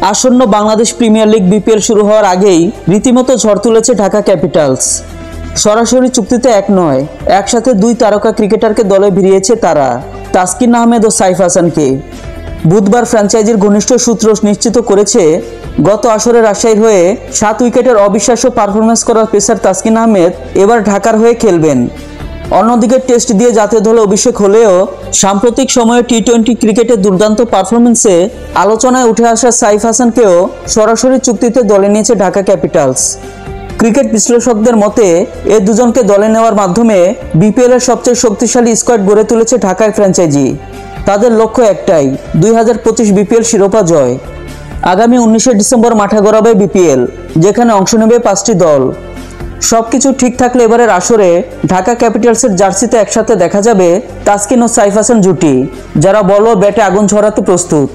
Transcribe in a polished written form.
আসন্ন Bangladesh premier league BPL শুরু হওয়ার আগেই রীতিমতো ঝড় তুলেছে ঢাকা ক্যাপিটালস। সরাসরি চুক্তিতে এক নয়, একসাথে দুই তারকা ক্রিকেটারকে দলে ভিড়িয়েছে তারা, তাসকিন আহমেদ ও সাইফ হাসানকে। বুধবার ফ্র্যাঞ্চাইজির ঘনিষ্ঠ সূত্র নিশ্চিত করেছে, গত আসরে রাজশাহীর হয়ে 7 উইকেটের অবিশ্বাস্য পারফরমেন্স করা পেসার তাসকিন আহমেদ এবার ঢাকার হয়ে খেলবেন। অন্যদিকে টেস্ট দিয়ে জাতীয় দলে অভিষেক হলেও সাম্প্রতিক সময়ে টি-20 ক্রিকেটের দুর্দান্ত পারফরমেন্সে আলোচনায় উঠে আসা সাইফ হাসানকেও সরাসরি চুক্তিতে দলে নিয়েছে ঢাকা ক্যাপিটালস। ক্রিকেট বিশ্লেষকদের মতে এই দুজনকে দলে নেওয়ার মাধ্যমে বিপিএলের সবচেয়ে শক্তিশালী স্কোয়াড গড়ে তুলেছে ঢাকার ফ্র্যাঞ্চাইজি। তাদের লক্ষ্য একটাই, 2025 বিপিএল শিরোপা জয়। আগামী 19 ডিসেম্বর মাঠে গড়াবে বিপিএল, যেখানে অংশ নেবে 5টি দল। সবকিছু ঠিক থাকলে এবারের আসরে ঢাকা ক্যাপিটালসের জার্সিতে একসাথে দেখা যাবে তাসকিন ও সাইফ হাসান জুটি, যারা বল ও ব্যাটে আগুন ঝরাতে প্রস্তুত।